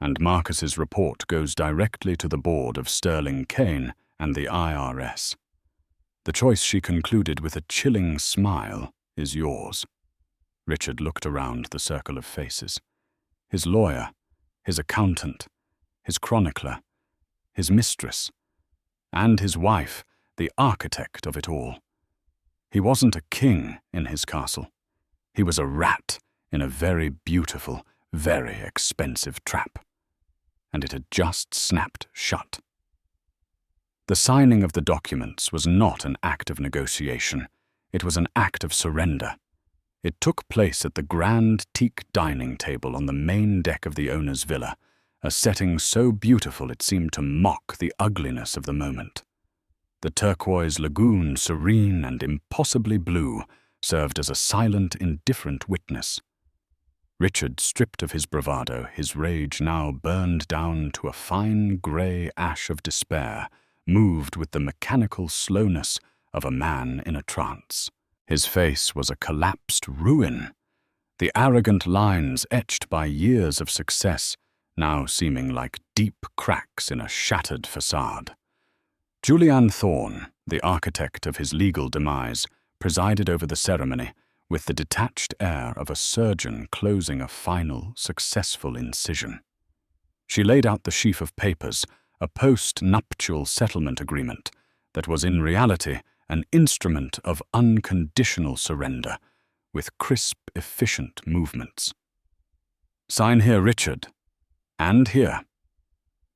and Marcus's report goes directly to the board of Sterling Kane and the IRS. The choice, she concluded with a chilling smile, is yours. Richard looked around the circle of faces. His lawyer, his accountant, his chronicler, his mistress, and his wife, the architect of it all. He wasn't a king in his castle. He was a rat in a very beautiful, very expensive trap. And it had just snapped shut. The signing of the documents was not an act of negotiation. It was an act of surrender. It took place at the grand teak dining table on the main deck of the owner's villa, a setting so beautiful it seemed to mock the ugliness of the moment. The turquoise lagoon, serene and impossibly blue, served as a silent, indifferent witness. Richard, stripped of his bravado, his rage now burned down to a fine grey ash of despair, moved with the mechanical slowness of a man in a trance. His face was a collapsed ruin, the arrogant lines etched by years of success now seeming like deep cracks in a shattered facade. Julianne Thorne, the architect of his legal demise, presided over the ceremony with the detached air of a surgeon closing a final, successful incision. She laid out the sheaf of papers, a post-nuptial settlement agreement that was in reality an instrument of unconditional surrender, with crisp, efficient movements. "Sign here, Richard. And here."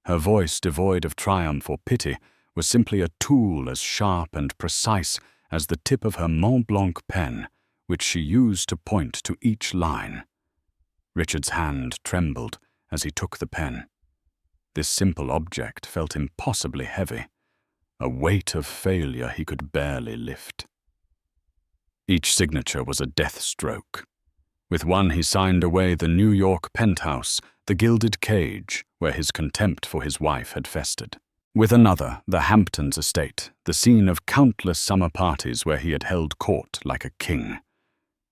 Her voice, devoid of triumph or pity, was simply a tool as sharp and precise as the tip of her Mont Blanc pen, which she used to point to each line. Richard's hand trembled as he took the pen. This simple object felt impossibly heavy, a weight of failure he could barely lift. Each signature was a death stroke. With one he signed away the New York penthouse, the gilded cage where his contempt for his wife had festered. With another, the Hamptons estate, the scene of countless summer parties where he had held court like a king.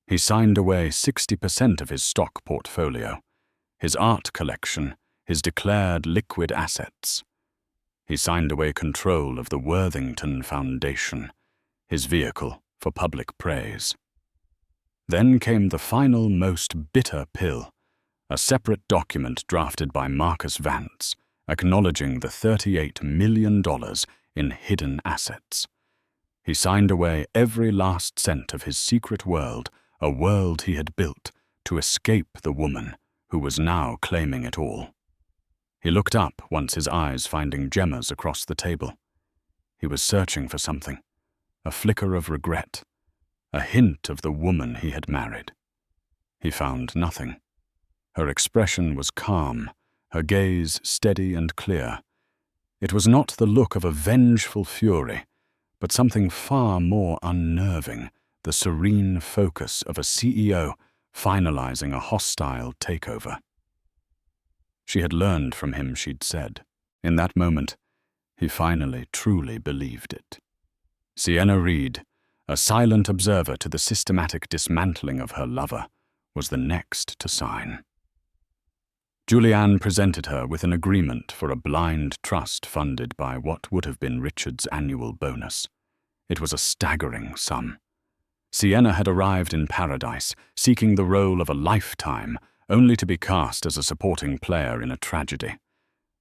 He signed away 60% of his stock portfolio, his art collection, his declared liquid assets. He signed away control of the Worthington Foundation, his vehicle for public praise. Then came the final, most bitter pill, a separate document drafted by Marcus Vance, acknowledging the $38 million in hidden assets. He signed away every last cent of his secret world, a world he had built to escape the woman who was now claiming it all. He looked up once, his eyes finding Gemma's across the table. He was searching for something, a flicker of regret, a hint of the woman he had married. He found nothing. Her expression was calm, her gaze steady and clear. It was not the look of a vengeful fury, but something far more unnerving, the serene focus of a CEO finalizing a hostile takeover. She had learned from him, she'd said. In that moment, he finally truly believed it. Sienna Reed, a silent observer to the systematic dismantling of her lover, was the next to sign. Julianne presented her with an agreement for a blind trust funded by what would have been Richard's annual bonus. It was a staggering sum. Sienna had arrived in paradise, seeking the role of a lifetime, only to be cast as a supporting player in a tragedy.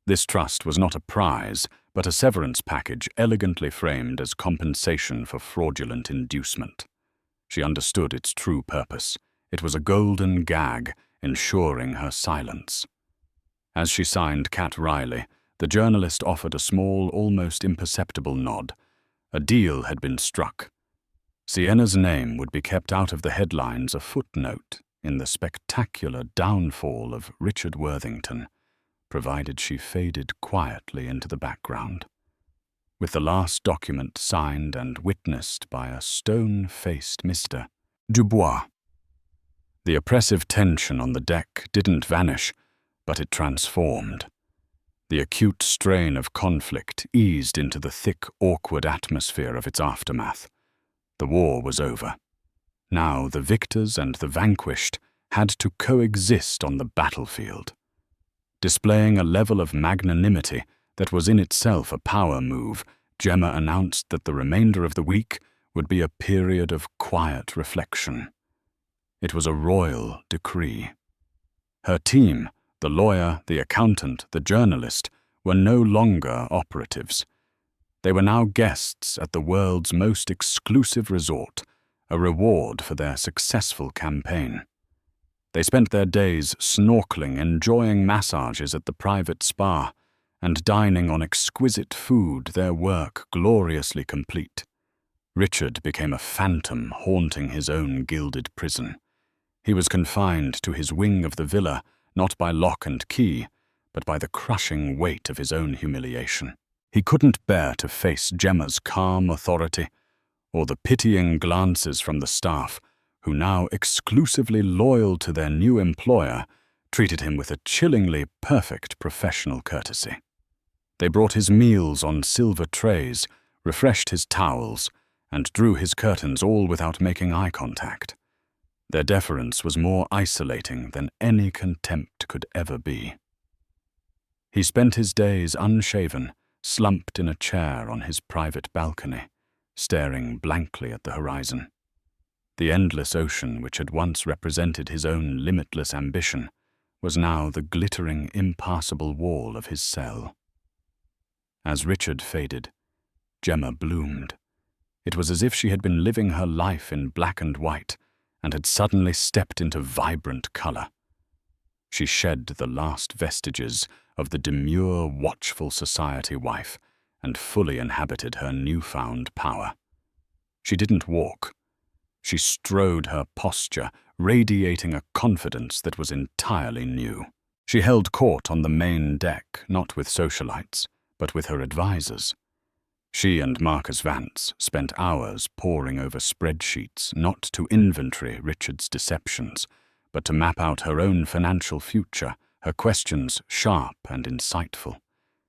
This trust was not a prize, but a severance package elegantly framed as compensation for fraudulent inducement. She understood its true purpose. It was a golden gag, ensuring her silence. As she signed Cat Riley, the journalist offered a small, almost imperceptible nod. A deal had been struck. Sienna's name would be kept out of the headlines, a footnote in the spectacular downfall of Richard Worthington, provided she faded quietly into the background. With the last document signed and witnessed by a stone-faced Mr. Dubois. The oppressive tension on the deck didn't vanish, but it transformed. The acute strain of conflict eased into the thick, awkward atmosphere of its aftermath. The war was over. Now the victors and the vanquished had to coexist on the battlefield. Displaying a level of magnanimity that was in itself a power move, Gemma announced that the remainder of the week would be a period of quiet reflection. It was a royal decree. Her team, the lawyer, the accountant, the journalist, were no longer operatives. They were now guests at the world's most exclusive resort, a reward for their successful campaign. They spent their days snorkeling, enjoying massages at the private spa, and dining on exquisite food, their work gloriously complete. Richard became a phantom haunting his own gilded prison. He was confined to his wing of the villa, not by lock and key, but by the crushing weight of his own humiliation. He couldn't bear to face Gemma's calm authority, or the pitying glances from the staff, who now exclusively loyal to their new employer, treated him with a chillingly perfect professional courtesy. They brought his meals on silver trays, refreshed his towels, and drew his curtains all without making eye contact. Their deference was more isolating than any contempt could ever be. He spent his days unshaven, slumped in a chair on his private balcony, staring blankly at the horizon. The endless ocean, which had once represented his own limitless ambition, was now the glittering, impassable wall of his cell. As Richard faded, Gemma bloomed. It was as if she had been living her life in black and white, and had suddenly stepped into vibrant color. She shed the last vestiges of the demure, watchful society wife, and fully inhabited her newfound power. She didn't walk. She strode her posture, radiating a confidence that was entirely new. She held court on the main deck, not with socialites, but with her advisors. She and Marcus Vance spent hours poring over spreadsheets, not to inventory Richard's deceptions, but to map out her own financial future, her questions sharp and insightful.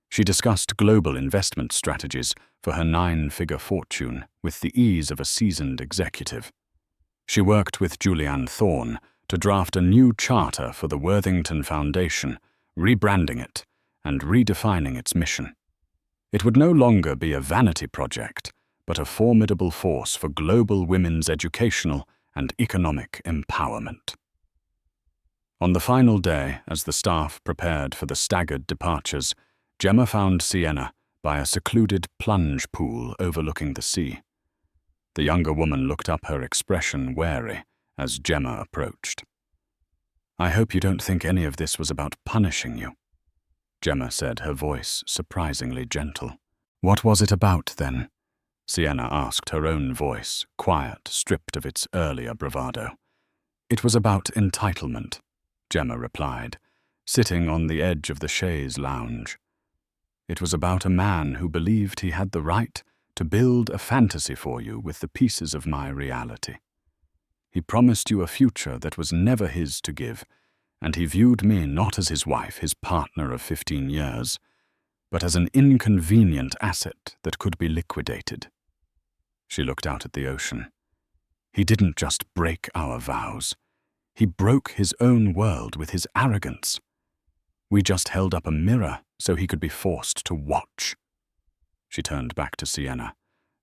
She discussed global investment strategies for her 9-figure fortune with the ease of a seasoned executive. She worked with Julianne Thorne to draft a new charter for the Worthington Foundation, rebranding it and redefining its mission. It would no longer be a vanity project, but a formidable force for global women's educational and economic empowerment. On the final day, as the staff prepared for the staggered departures, Gemma found Sienna by a secluded plunge pool overlooking the sea. The younger woman looked up, her expression wary, as Gemma approached. "I hope you don't think any of this was about punishing you," Gemma said, her voice surprisingly gentle. "What was it about, then?" Sienna asked, her own voice, quiet, stripped of its earlier bravado. "It was about entitlement," Gemma replied, sitting on the edge of the chaise lounge. "It was about a man who believed he had the right to build a fantasy for you with the pieces of my reality. He promised you a future that was never his to give, and he viewed me not as his wife, his partner of 15 years, but as an inconvenient asset that could be liquidated." She looked out at the ocean. "He didn't just break our vows. He broke his own world with his arrogance. We just held up a mirror so he could be forced to watch." She turned back to Sienna,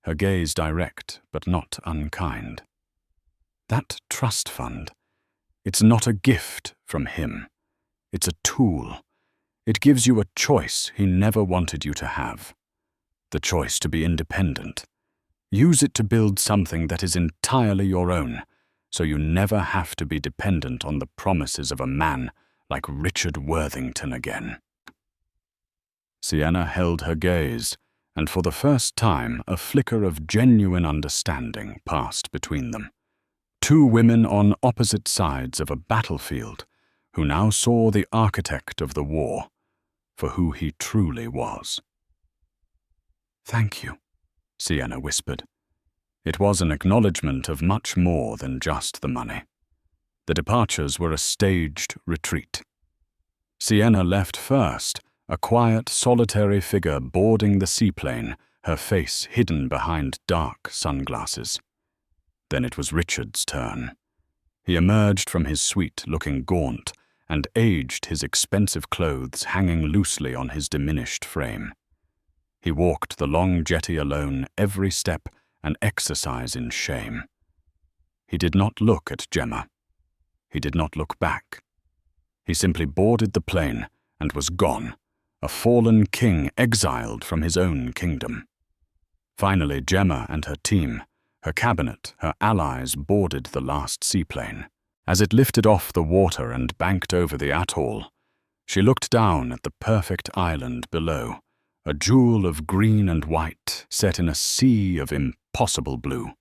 her gaze direct but not unkind. "That trust fund, it's not a gift from him. It's a tool. It gives you a choice he never wanted you to have. The choice to be independent. Use it to build something that is entirely your own, so you never have to be dependent on the promises of a man like Richard Worthington again." Sienna held her gaze, and for the first time a flicker of genuine understanding passed between them. Two women on opposite sides of a battlefield, who now saw the architect of the war, for who he truly was. "Thank you," Sienna whispered. It was an acknowledgement of much more than just the money. The departures were a staged retreat. Sienna left first, a quiet, solitary figure boarding the seaplane, her face hidden behind dark sunglasses. Then it was Richard's turn. He emerged from his suite looking gaunt and aged, his expensive clothes hanging loosely on his diminished frame. He walked the long jetty alone, every step an exercise in shame. He did not look at Gemma. He did not look back. He simply boarded the plane and was gone, a fallen king exiled from his own kingdom. Finally, Gemma and her team, her cabinet, her allies boarded the last seaplane. As it lifted off the water and banked over the atoll, she looked down at the perfect island below, a jewel of green and white set in a sea of impossible blue.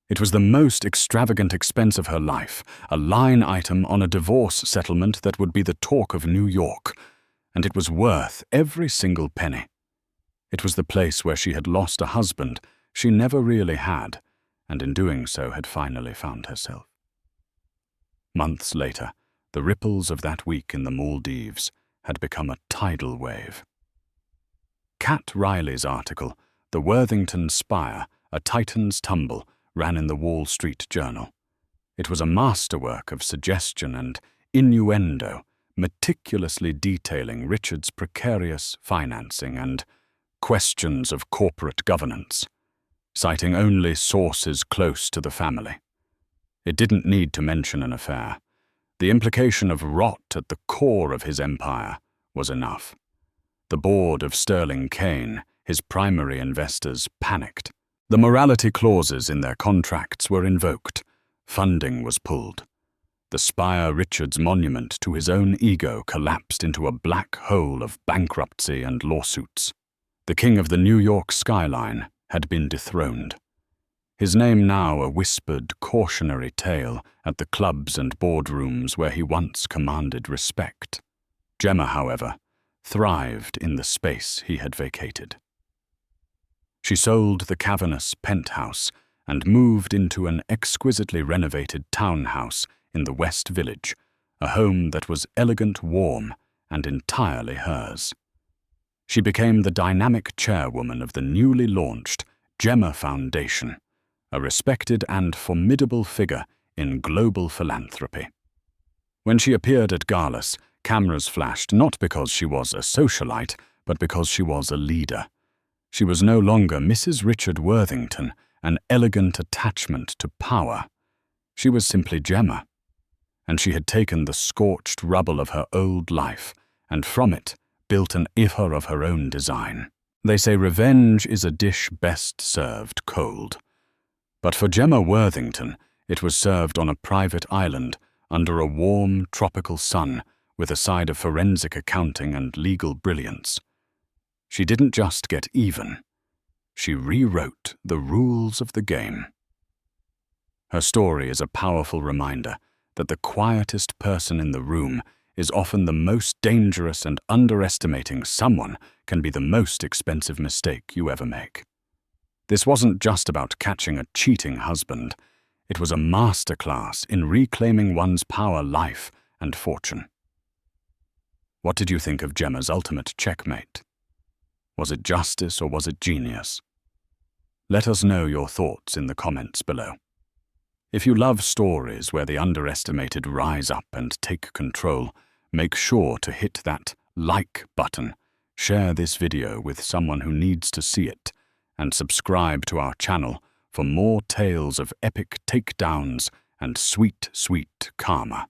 It was the most extravagant expense of her life, a line item on a divorce settlement that would be the talk of New York, and it was worth every single penny. It was the place where she had lost a husband she never really had, and in doing so had finally found herself. Months later, the ripples of that week in the Maldives had become a tidal wave. Cat Riley's article, "The Worthington Spire, a Titan's Tumble," ran in the Wall Street Journal. It was a masterwork of suggestion and innuendo, meticulously detailing Richard's precarious financing and questions of corporate governance, citing only sources close to the family. It didn't need to mention an affair. The implication of rot at the core of his empire was enough. The board of Sterling Kane, his primary investors, panicked. The morality clauses in their contracts were invoked. Funding was pulled. The Spire Richards monument to his own ego collapsed into a black hole of bankruptcy and lawsuits. The king of the New York skyline had been dethroned. His name now a whispered, cautionary tale at the clubs and boardrooms where he once commanded respect. Gemma, however, thrived in the space he had vacated. She sold the cavernous penthouse and moved into an exquisitely renovated townhouse in the West Village, a home that was elegant, warm, and entirely hers. She became the dynamic chairwoman of the newly launched Gemma Foundation, a respected and formidable figure in global philanthropy. When she appeared at galas, cameras flashed not because she was a socialite, but because she was a leader. She was no longer Mrs. Richard Worthington, an elegant attachment to power. She was simply Gemma, and she had taken the scorched rubble of her old life and from it built an ifar of her own design. They say revenge is a dish best served cold. But for Gemma Worthington, it was served on a private island under a warm, tropical sun with a side of forensic accounting and legal brilliance. She didn't just get even. She rewrote the rules of the game. Her story is a powerful reminder that the quietest person in the room is often the most dangerous, and underestimating someone can be the most expensive mistake you ever make. This wasn't just about catching a cheating husband. It was a masterclass in reclaiming one's power, life, and fortune. What did you think of Gemma's ultimate checkmate? Was it justice or was it genius? Let us know your thoughts in the comments below. If you love stories where the underestimated rise up and take control, make sure to hit that like button, share this video with someone who needs to see it, and subscribe to our channel for more tales of epic takedowns and sweet, sweet karma.